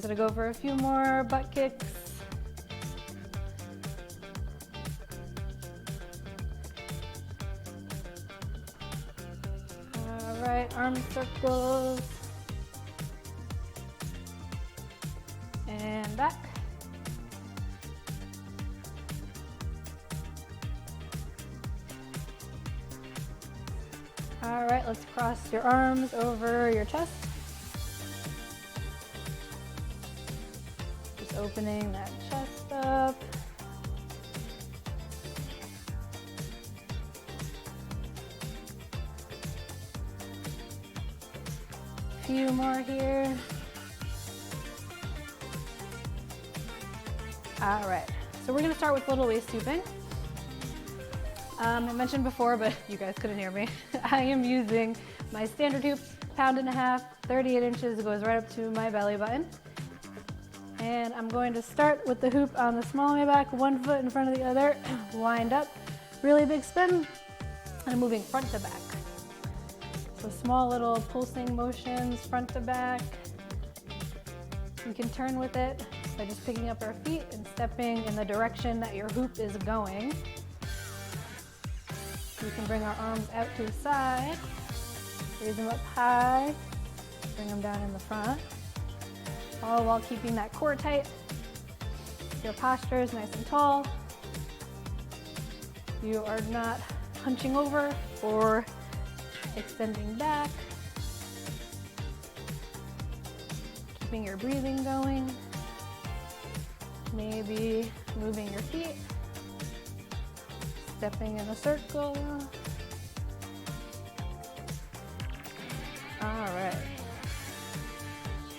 gonna go for a few more butt kicks. All right, arm circles. And back. All right, let's cross your arms over your chest. Just opening that chest up. A few more here. All right, so we're gonna start with little waist scooping. I mentioned before, but you guys couldn't hear me. I am using my standard hoop, 1.5 pounds, 38 inches. It goes right up to my belly button. And I'm going to start with the hoop on the small of my back, one foot in front of the other, wind up, really big spin, and I'm moving front to back. So small little pulsing motions, front to back. You can turn with it by just picking up our feet and stepping in the direction that your hoop is going. We can bring our arms out to the side, raise them up high, bring them down in the front, all while keeping that core tight. Your posture is nice and tall. You are not hunching over or extending back. Keeping your breathing going. Maybe moving your feet. Stepping in a circle. All right.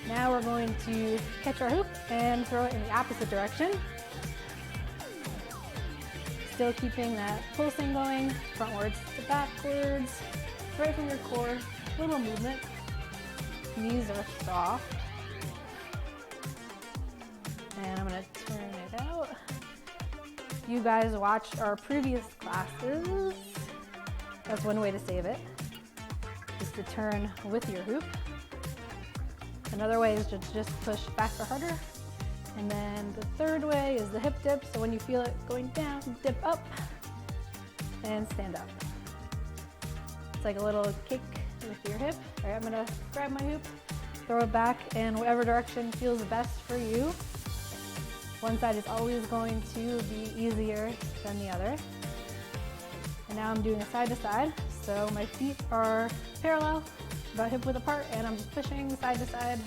Now we're going to catch our hoop and throw it in the opposite direction. Still keeping that pulsing going, frontwards to backwards, right from your core, little movement. Knees are soft. And I'm gonna turn it out. You guys watched our previous classes. That's one way to save it, is to turn with your hoop. Another way is to just push back or harder. And then the third way is the hip dip. So when you feel it going down, dip up and stand up. It's like a little kick with your hip. All right, I'm gonna grab my hoop, throw it back in whatever direction feels best for you. One side is always going to be easier than the other. And now I'm doing a side to side. So my feet are parallel, about hip width apart, and I'm just pushing side to side.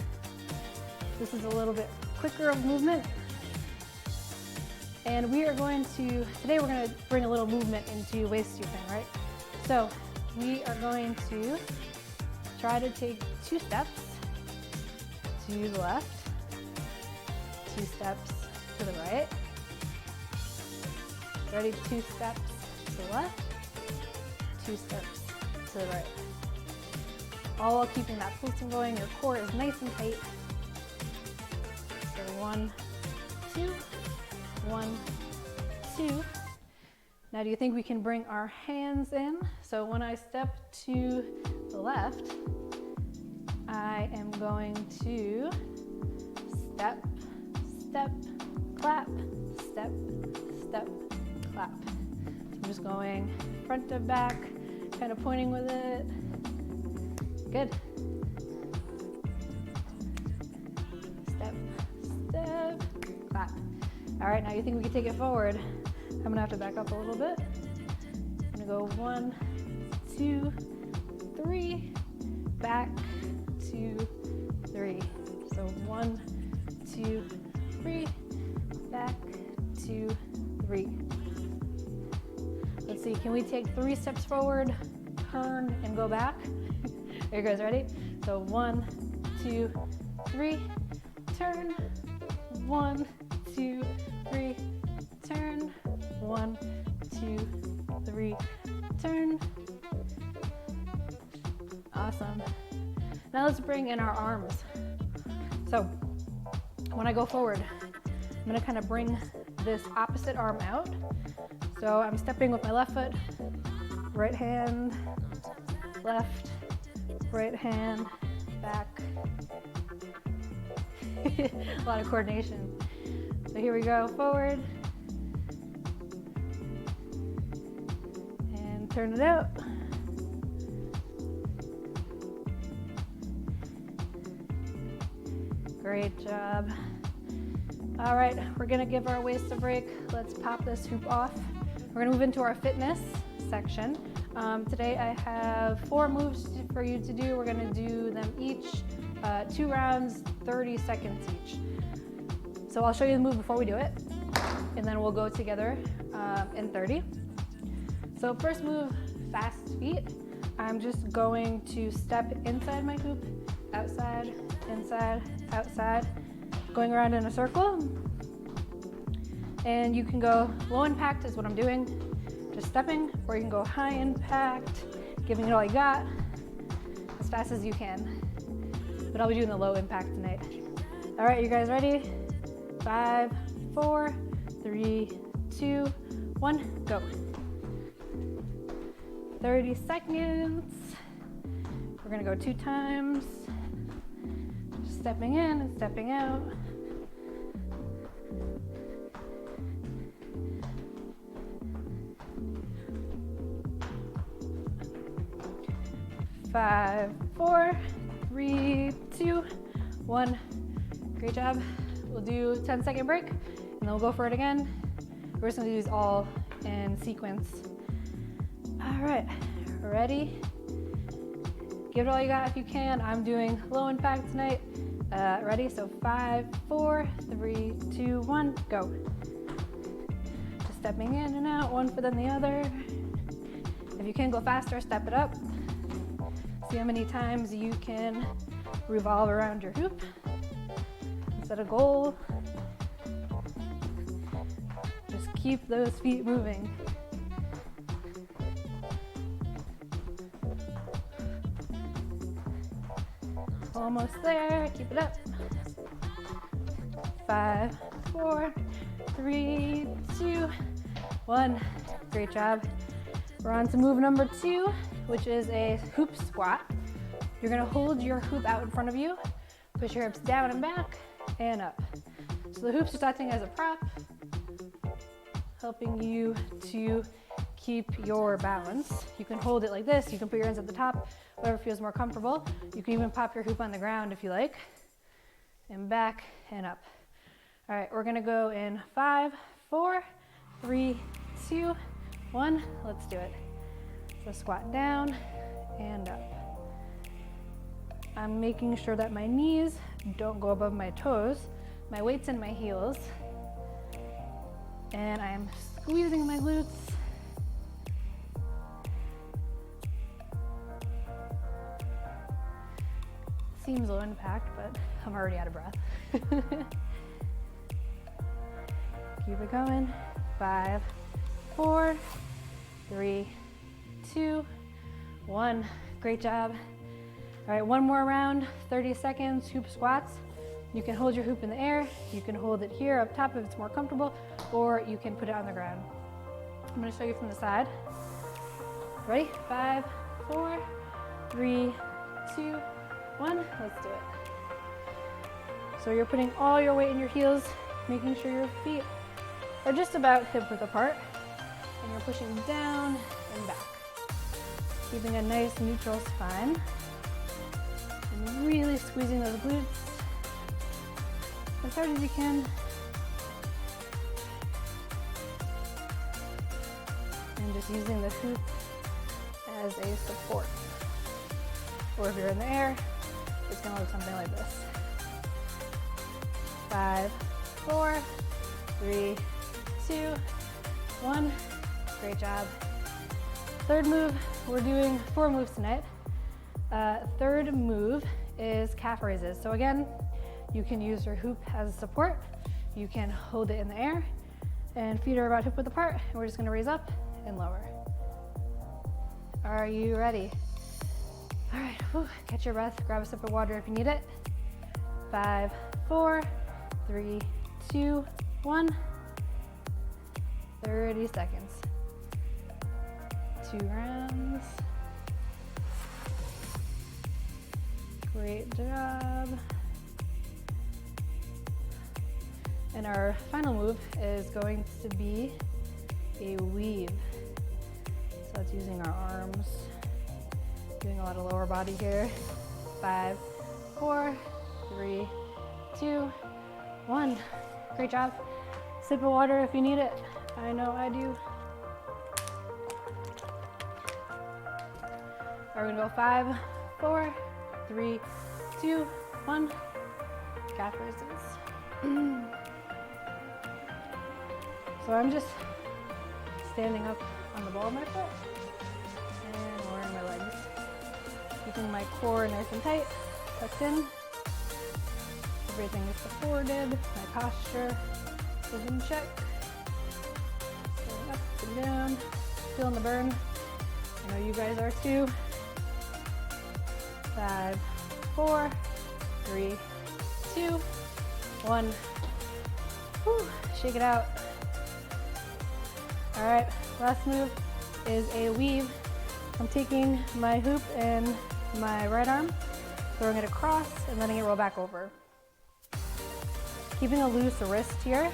This is a little bit quicker of movement. And we are going to, today we're going to bring a little movement into waist scooping, right? So we are going to try to take 2 steps to the left, 2 steps to the right. Ready? 2 steps to the left, 2 steps to the right. All while keeping that pulsing going. Your core is nice and tight. So 1, 2, 1, 2. Now do you think we can bring our hands in? So when I step to the left, I am going to step, step, clap, step, step, clap. So I'm just going front to back, kind of pointing with it. Good. Step, step, clap. All right, now you think we can take it forward. I'm gonna have to back up a little bit. I'm gonna go 1, 2, 3, back, 2, 3. So 1, 2, 3, back, 2, 3. Let's see, can we take 3 steps forward, turn, and go back? Are you guys ready? So 1, 2, 3, turn, 1, 2, 3, turn, 1, 2, 3, turn. Awesome. Now let's bring in our arms. So when I go forward, I'm gonna kind of bring this opposite arm out. So I'm stepping with my left foot, right hand, left, right hand, back. A lot of coordination. So here we go, forward. And turn it out. Great job. All right, we're gonna give our waist a break. Let's pop this hoop off. We're gonna move into our fitness section. Today I have 4 moves for you to do. We're gonna do them each, 2 rounds, 30 seconds each. So I'll show you the move before we do it, and then we'll go together in 30. So first move, fast feet. I'm just going to step inside my hoop, outside, inside, outside, going around in a circle. And you can go low impact is what I'm doing, just stepping, or you can go high impact, giving it all you got, as fast as you can. But I'll be doing the low impact tonight. All right, you guys ready? 5, 4, 3, 2, 1, go. 30 seconds. We're gonna go 2 times. Just stepping in and stepping out. Five, 4, 3, 2, 1. Great job. We'll do 10-second break, and then we'll go for it again. We're just gonna do these all in sequence. All right, ready? Give it all you got if you can. I'm doing low impact tonight. Ready? So 5, 4, 3, 2, 1, go. Just stepping in and out, one foot then the other. If you can go faster, step it up. See how many times you can revolve around your hoop. Set a goal. Just keep those feet moving. Almost there, keep it up. 5, 4, 3, 2, 1. Great job. We're on to move number 2, which is a hoop squat. You're gonna hold your hoop out in front of you, push your hips down and back, and up. So the hoop's just acting as a prop, helping you to keep your balance. You can hold it like this, you can put your hands at the top, whatever feels more comfortable. You can even pop your hoop on the ground if you like, and back and up. All right, we're gonna go in 5, 4, 3, 2, 1, let's do it. So squat down and up. I'm making sure that my knees don't go above my toes. My weight's in my heels. And I'm squeezing my glutes. Seems low impact, but I'm already out of breath. Keep it going. 5, 4, 3, 2, 1. Great job. All right, one more round, 30 seconds, hoop squats. You can hold your hoop in the air. You can hold it here up top if it's more comfortable, or you can put it on the ground. I'm gonna show you from the side. Ready? 5, 4, 3, 2, 1. Let's do it. So you're putting all your weight in your heels, making sure your feet are just about hip width apart, and you're pushing down and back. Keeping a nice neutral spine, and really squeezing those glutes as hard as you can. And just using the hoop as a support. Or if you're in the air, it's gonna look something like this. 5, 4, 3, 2, 1. Great job. Third move, we're doing 4 moves tonight. Third move is calf raises. So again, you can use your hoop as a support. You can hold it in the air, and feet are about hip width apart. And we're just gonna raise up and lower. Are you ready? All right, whew, catch your breath, grab a sip of water if you need it. 5, 4, 3, 2, 1. 30 seconds. 2 rounds. Great job. And our final move is going to be a weave. So that's using our arms, doing a lot of lower body here. 5, 4, 3, 2, 1. Great job. Sip of water if you need it. I know I do. We're gonna go 5, 4, 3, 2, 1. Calf raises. So I'm just standing up on the ball of my foot and lowering my legs. Keeping my core nice and tight, tucked in. Everything is supported. My posture is in check. Going up and down, feeling the burn. I know you guys are too. 5, 4, 3, 2, 1. Whew, shake it out. All right, last move is a weave. I'm taking my hoop in my right arm, throwing it across and letting it roll back over. Keeping a loose wrist here.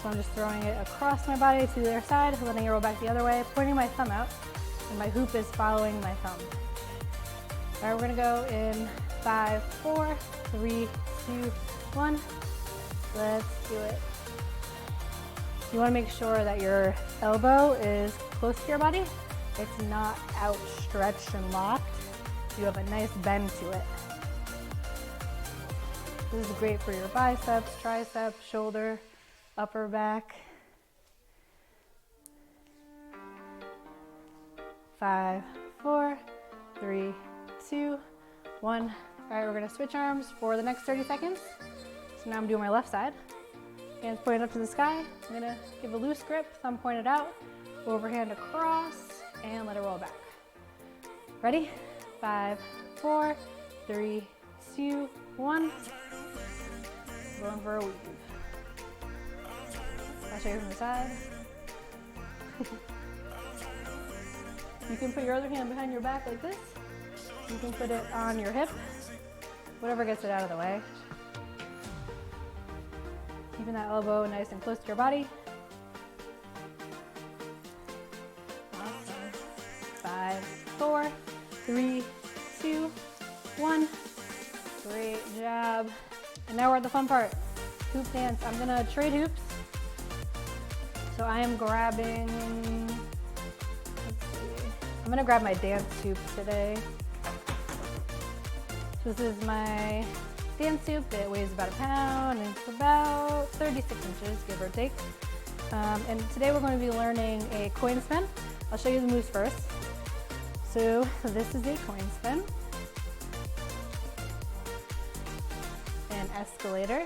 So I'm just throwing it across my body to the other side, letting it roll back the other way, pointing my thumb out, and my hoop is following my thumb. All right, we're gonna go in 5, 4, 3, 2, 1. Let's do it. You wanna make sure that your elbow is close to your body. It's not outstretched and locked. You have a nice bend to it. This is great for your biceps, triceps, shoulder, upper back. 5, 4, 3, 2, 1. All right, we're gonna switch arms for the next 30 seconds. So now I'm doing my left side. Hands pointed up to the sky. I'm gonna give a loose grip, thumb pointed out, overhand across, and let it roll back. Ready? 5, 4, 3, 2, 1. Going for a weave. I'll show you from the side. You can put your other hand behind your back like this. You can put it on your hip, whatever gets it out of the way. Keeping that elbow nice and close to your body. Awesome. 5, 4, 3, 2, 1. Great job. And now we're at the fun part, hoop dance. I'm gonna trade hoops. So I am grabbing, let's see, I'm gonna grab my dance hoop today. This is my dance hoop. It weighs about 1 pound and it's about 36 inches, give or take. And today we're going to be learning a coin spin. I'll show you the moves first. So this is a coin spin, an escalator,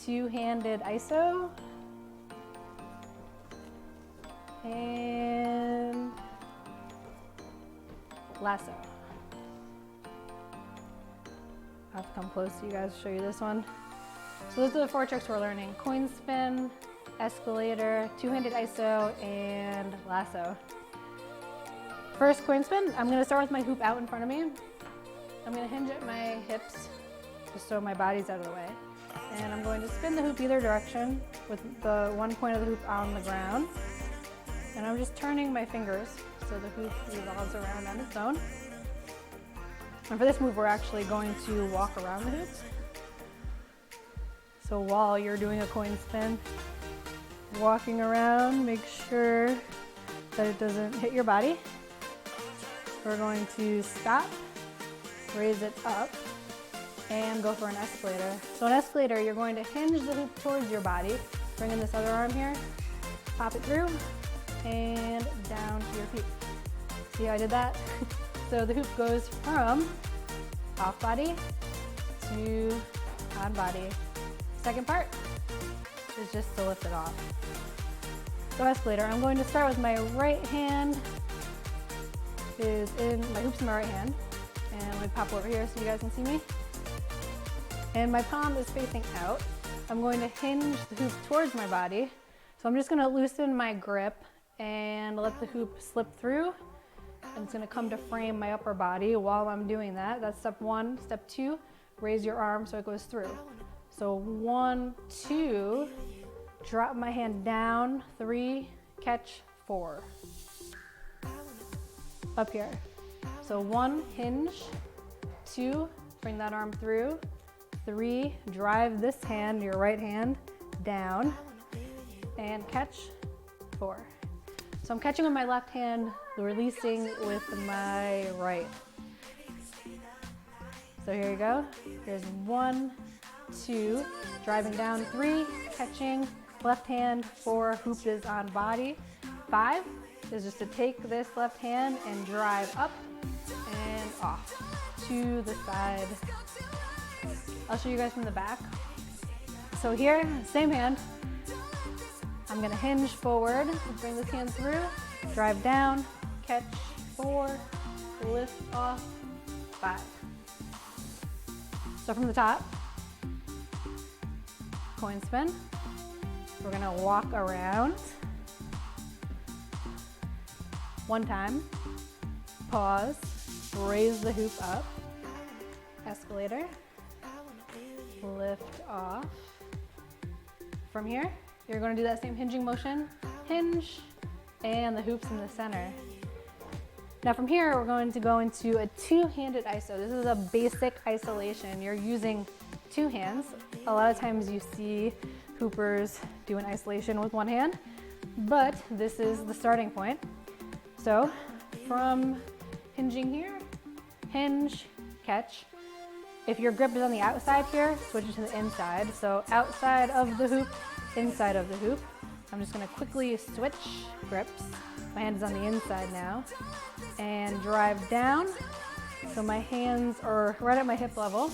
two-handed ISO, and lasso. I'll have to come close to you guys to show you this one. So those are the 4 tricks we're learning: coin spin, escalator, two-handed ISO, and lasso. First coin spin, I'm gonna start with my hoop out in front of me. I'm gonna hinge at my hips just so my body's out of the way. And I'm going to spin the hoop either direction with the one point of the hoop on the ground. And I'm just turning my fingers so the hoop revolves around on its own. And for this move, we're actually going to walk around the hoop. So while you're doing a coin spin, walking around, make sure that it doesn't hit your body. We're going to stop, raise it up, and go for an escalator. So an escalator, you're going to hinge the hoop towards your body, bring in this other arm here, pop it through, and down to your feet. See how I did that? So the hoop goes from off body to on body. Second part is just to lift it off. So escalator, I'm going to start with my right hand my hoop's in my right hand. And let me pop over here so you guys can see me. And my palm is facing out. I'm going to hinge the hoop towards my body. So I'm just gonna loosen my grip and let the hoop slip through. And it's gonna come to frame my upper body while I'm doing that. That's step 1. Step 2, raise your arm so it goes through. So 1, 2, drop my hand down, 3, catch, 4. Up here. So 1, hinge, 2, bring that arm through, 3, drive this hand, your right hand, down, and catch, 4. So I'm catching with my left hand, releasing with my right. So here you go. Here's 1, 2, driving down, 3, catching, left hand, 4, hoop is on body. 5 is just to take this left hand and drive up and off to the side. I'll show you guys from the back. So here, same hand. I'm gonna hinge forward, bring this hand through, drive down, catch, 4, lift off, 5. So from the top, coin spin. We're gonna walk around. 1 time, pause, raise the hoop up, escalator, lift off. From here, you're going to do that same hinging motion, hinge, and the hoop's in the center. Now from here, we're going to go into a 2-handed iso. This is a basic isolation. You're using 2 hands. A lot of times you see hoopers do an isolation with 1 hand, but this is the starting point. So from hinging here, hinge, catch. If your grip is on the outside here, switch it to the inside. So outside of the hoop, inside of the hoop. I'm just gonna quickly switch grips. My hand is on the inside now. And drive down. So my hands are right at my hip level.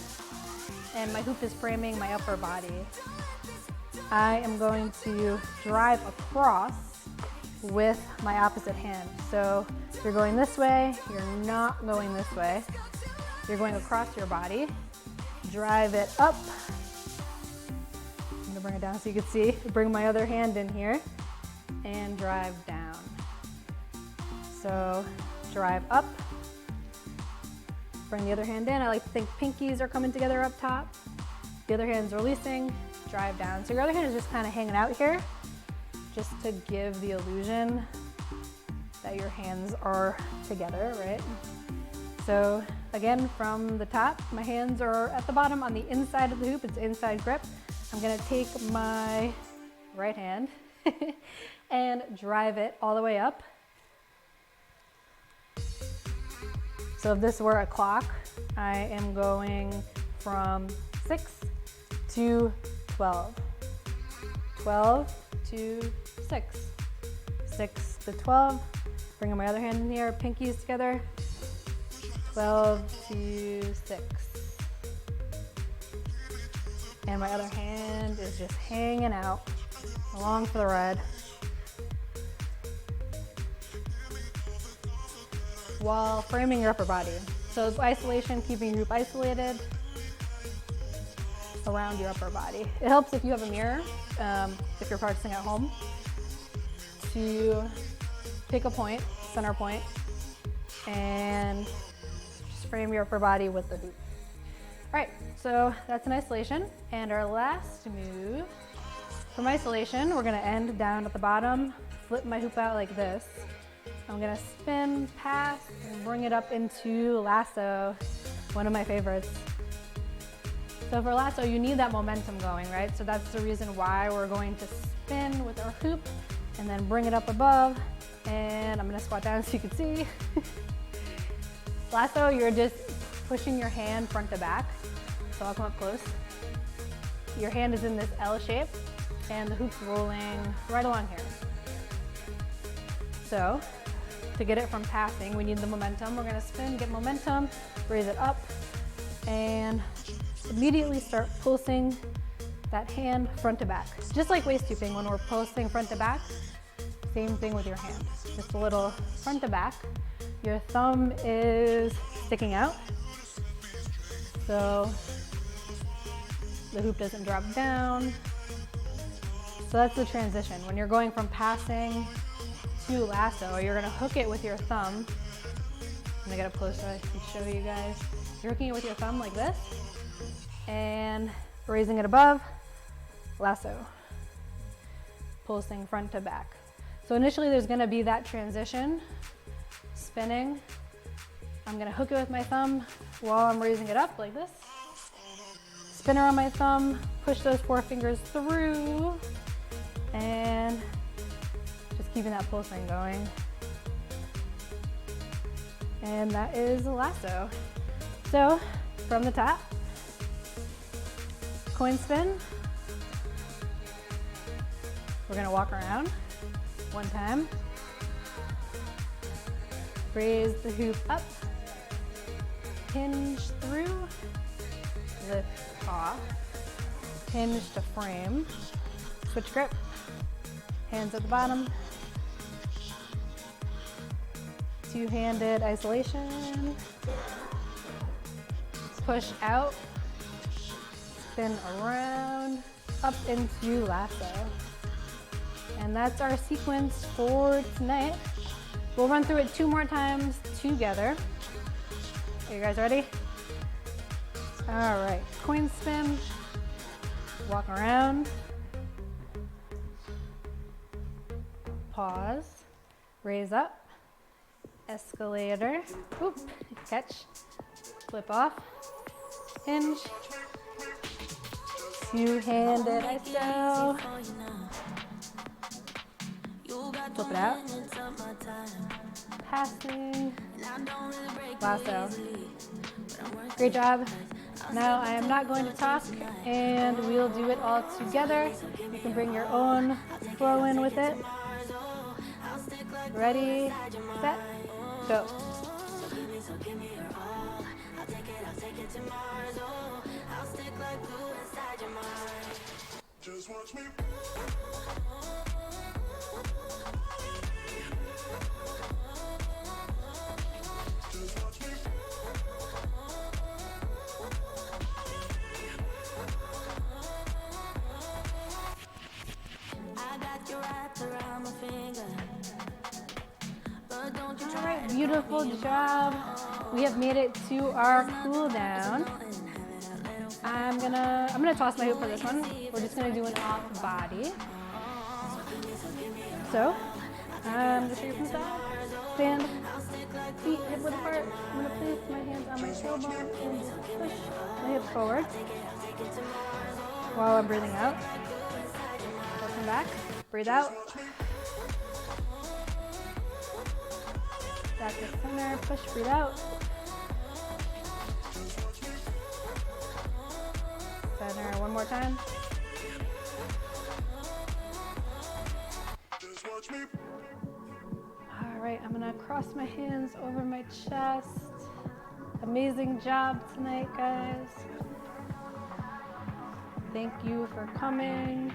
And my hoop is framing my upper body. I am going to drive across with my opposite hand. So you're going this way, you're not going this way. You're going across your body. Drive it up. I'm gonna bring it down so you can see. Bring my other hand in here and drive down. So drive up. Bring the other hand in. I like to think pinkies are coming together up top. The other hand's releasing, drive down. So your other hand is just kind of hanging out here, just to give the illusion that your hands are together, right? So again, from the top, my hands are at the bottom on the inside of the hoop. It's inside grip. I'm gonna take my right hand and drive it all the way up. So if this were a clock, I am going from 6 to 12. 12 to 6. 6 to 12. Bringing my other hand in here, pinkies together. 12 to 6. And my other hand is just hanging out along for the ride. While framing your upper body. So it's isolation, keeping your hoop isolated around your upper body. It helps if you have a mirror, if you're practicing at home, to pick a point, center point, and just frame your upper body with the hoop. All right, so that's an isolation. And our last move, from isolation, we're gonna end down at the bottom, flip my hoop out like this. I'm gonna spin, pass, and bring it up into lasso, one of my favorites. So for lasso, you need that momentum going, right? So that's the reason why we're going to spin with our hoop and then bring it up above. And I'm gonna squat down so you can see. Lasso, you're just pushing your hand front to back. So I'll come up close. Your hand is in this L shape and the hoop's rolling right along here. So to get it from passing, we need the momentum. We're gonna spin, get momentum, raise it up, and immediately start pulsing that hand front to back. Just like waist scooping, when we're pulsing front to back, same thing with your hand. Just a little front to back. Your thumb is sticking out, so the hoop doesn't drop down. So that's the transition. When you're going from passing to lasso, you're gonna hook it with your thumb. I'm gonna get up close so I can show you guys. You're hooking it with your thumb like this, and raising it above, lasso, pulsing front to back. So initially there's gonna be that transition, spinning. I'm gonna hook it with my thumb while I'm raising it up like this. Spin around my thumb, push those 4 fingers through, and just keeping that pulsing going. And that is a lasso. So from the top, coin spin. We're gonna walk around 1 time. Raise the hoop up, hinge through, lift off, hinge to frame, switch grip, hands at the bottom, 2-handed isolation, push out, spin around, up into lasso. And that's our sequence for tonight. We'll run through it 2 more times together. Are you guys ready? All right, coin spin, walk around, pause, raise up, escalator, oop, catch, flip off, hinge, 2-handed iso, flip it out, passing, lasso. Great job. Now I am not going to toss, and we'll do it all together. You can bring your own flow in with it. Ready, set, go. Just watch me. All right, beautiful job. We have made it to our cool down. I'm gonna toss my hoop for this one. We're just gonna do an off body. So, just show you from the side. Stand, feet hip width apart. I'm gonna place my hands on my tailbone and push my hips forward while I'm breathing out. Welcome back. Breathe out. Back to center, push, breathe out. Center, one more time. All right, I'm gonna cross my hands over my chest. Amazing job tonight, guys. Thank you for coming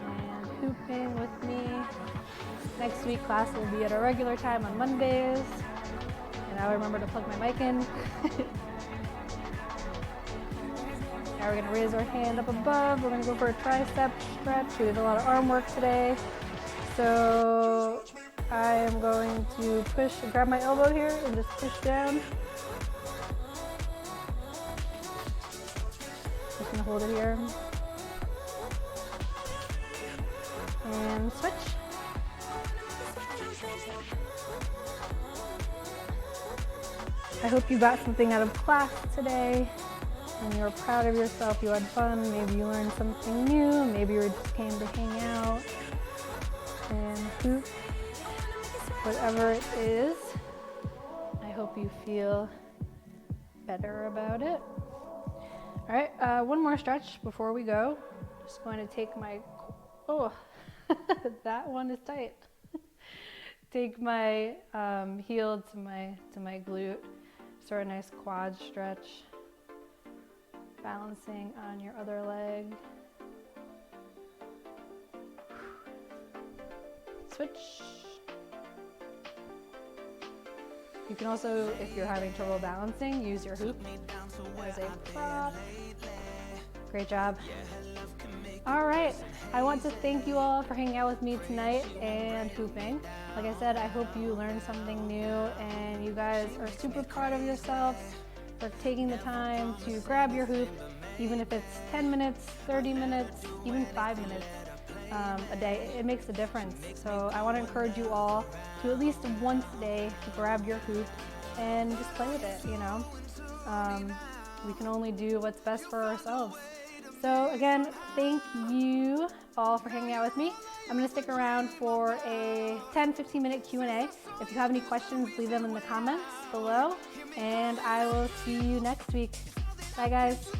and hooping with me. Next week class will be at a regular time on Mondays. And I'll remember to plug my mic in. Now we're gonna raise our hand up above. We're gonna go for a tricep stretch. We did a lot of arm work today. So I am going to push and grab my elbow here and just push down. Just gonna hold it here. And switch. I hope you got something out of class today and you're proud of yourself. You had fun. Maybe you learned something new. Maybe you just came to hang out and hoop. Whatever it is, I hope you feel better about it. All right, one more stretch before we go. Just going to take my, oh, that one is tight. Take my heel to my glute. Start a nice quad stretch. Balancing on your other leg. Switch. You can also, if you're having trouble balancing, use your hoop as a prop. Great job. All right, I want to thank you all for hanging out with me tonight and hooping. Like I said, I hope you learned something new and you guys are super proud of yourselves. for taking the time to grab your hoop, even if it's 10 minutes, 30 minutes, even 5 minutes a day. It makes a difference. So I want to encourage you all to at least once a day grab your hoop and just play with it, you know. We can only do what's best for ourselves. So again, thank you all for hanging out with me. I'm going to stick around for a 10-15 minute Q&A. If you have any questions, leave them in the comments below, and I will see you next week. Bye guys.